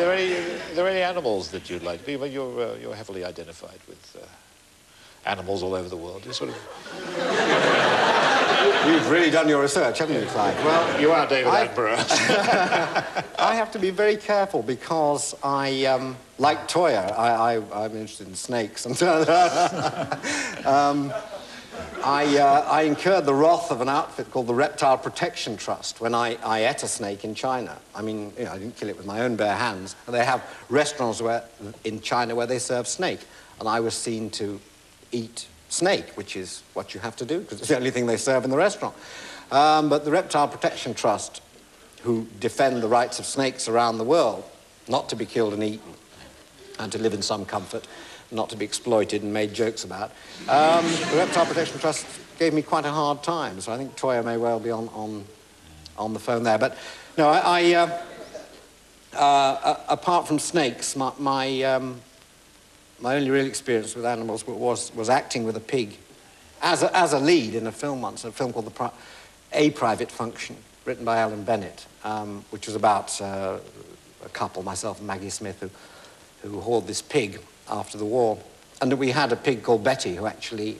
Are there any animals that you'd like to be? Well, you're heavily identified with animals all over the world. You're sort of... You've really done your research, haven't you, Clive? Well, you are David Attenborough. I have to be very careful because I, like Toya, I'm interested in snakes. I incurred the wrath of an outfit called the Reptile Protection Trust when I ate a snake in China. I mean, you know, I didn't kill it with my own bare hands. They have restaurants in China where they serve snake, and I was seen to eat snake, which is what you have to do, because it's the only thing they serve in the restaurant. But the Reptile Protection Trust, who defend the rights of snakes around the world, not to be killed and eaten, and to live in some comfort, not to be exploited and made jokes about, the Reptile Protection Trust gave me quite a hard time, so I think Toya may well be on the phone there. But, no, apart from snakes, my only real experience with animals was acting with a pig as a lead in a film once, a film called A Private Function, written by Alan Bennett, which was about a couple, myself and Maggie Smith, who hoarded this pig after the war. And we had a pig called Betty who actually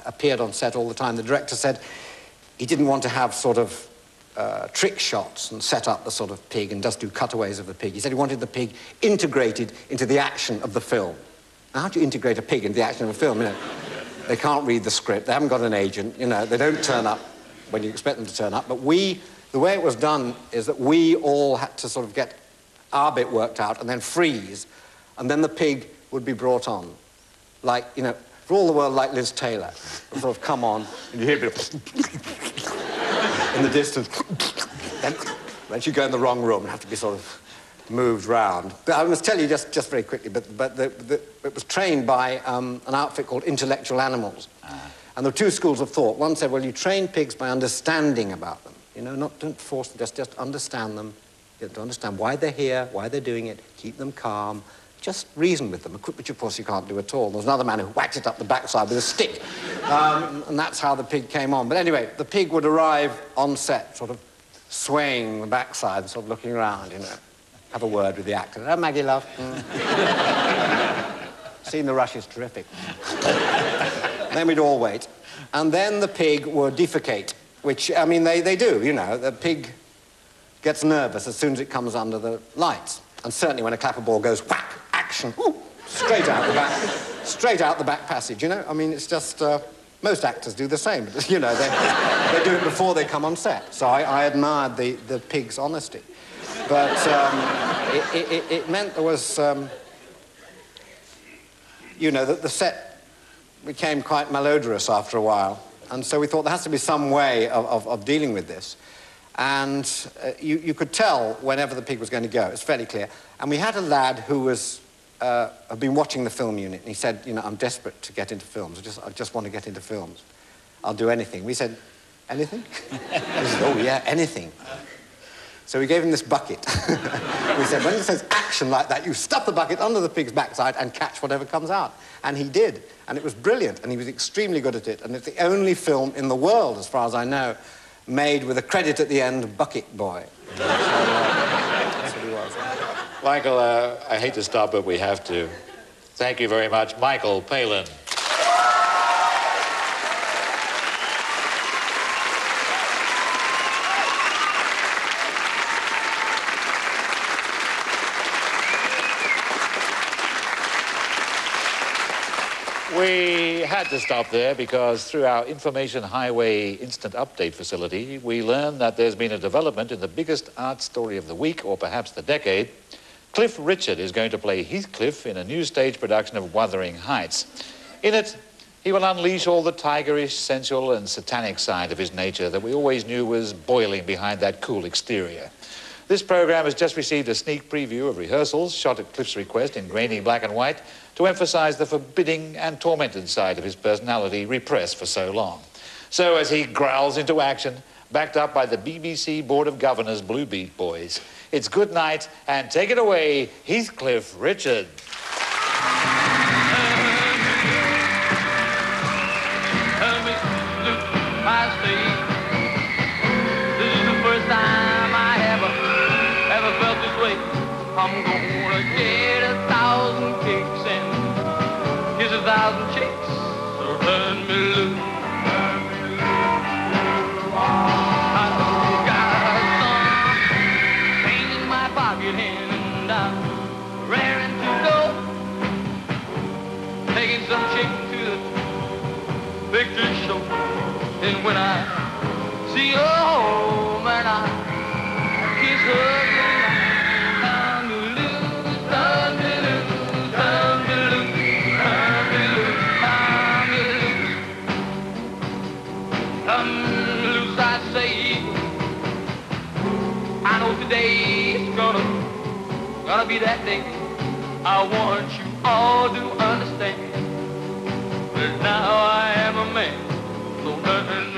appeared on set all the time. The director said he didn't want to have sort of trick shots and set up the sort of pig and just do cutaways of the pig. He said he wanted the pig integrated into the action of the film. Now, how do you integrate a pig into the action of a film? You know, they can't read the script, they haven't got an agent, you know, they don't turn up when you expect them to turn up. But the way it was done is that we all had to sort of get our bit worked out and then freeze, and then the pig would be brought on. Like, you know, for all the world like Liz Taylor. Sort of come on, and you hear a bit of in the distance. Then she'd go in the wrong room and have to be sort of moved round. But I must tell you just very quickly, but it was trained by an outfit called Intellectual Animals. And there were two schools of thought. One said, well, you train pigs by understanding about them. You know, don't force them, just understand them. You have to understand why they're here, why they're doing it, keep them calm. Just reason with them, which of course you can't do at all. There was another man who whacked it up the backside with a stick. And that's how the pig came on. But anyway, the pig would arrive on set, sort of swaying the backside, sort of looking around, you know. Have a word with the actor. Oh, Maggie, love. Seeing the rush is terrific. Then we'd all wait. And then the pig would defecate, which, I mean, they do, you know. The pig gets nervous as soon as it comes under the lights. And certainly when a clapper ball goes whack, action, whoo, straight out the back passage, you know? I mean, it's just, most actors do the same, but, you know, they do it before they come on set. So I admired the pig's honesty. But it meant there was, you know, that the set became quite malodorous after a while. And so we thought there has to be some way of dealing with this. And you could tell whenever the pig was going to go. It's fairly clear. And we had a lad who had been watching the film unit, and he said, you know, I'm desperate to get into films. I just want to get into films. I'll do anything. We said, anything? He said, oh, yeah, anything. So we gave him this bucket. We said, when it says action like that, you stuff the bucket under the pig's backside and catch whatever comes out. And he did. And it was brilliant. And he was extremely good at it. And it's the only film in the world, as far as I know, made with a credit at the end, Bucket Boy. So, that's what he was. Michael, I hate to stop, but we have to. Thank you very much, Michael Palin. We had to stop there because through our Information Highway Instant Update facility, we learned that there's been a development in the biggest art story of the week, or perhaps the decade. Cliff Richard is going to play Heathcliff in a new stage production of Wuthering Heights. In it, he will unleash all the tigerish, sensual and satanic side of his nature that we always knew was boiling behind that cool exterior. This program has just received a sneak preview of rehearsals shot at Cliff's request in grainy black and white to emphasize the forbidding and tormented side of his personality repressed for so long. So as he growls into action, backed up by the BBC Board of Governors Blue Beat Boys, it's good night and take it away, Heathcliff Richard. This is the first time I ever felt this way. I'm gonna get 1,000 kicks and kiss 1,000 chicks. So turn me loose. I got some change in my pocket and I'm raring to go. Taking some chicks to the picture show. And when I see her home and I kiss her goodnight, turn me loose, turn me loose, turn me loose, turn me loose, turn me loose. Turn me loose, I say. I know today's gonna be that day. I want you all to understand that now I am a man. So turn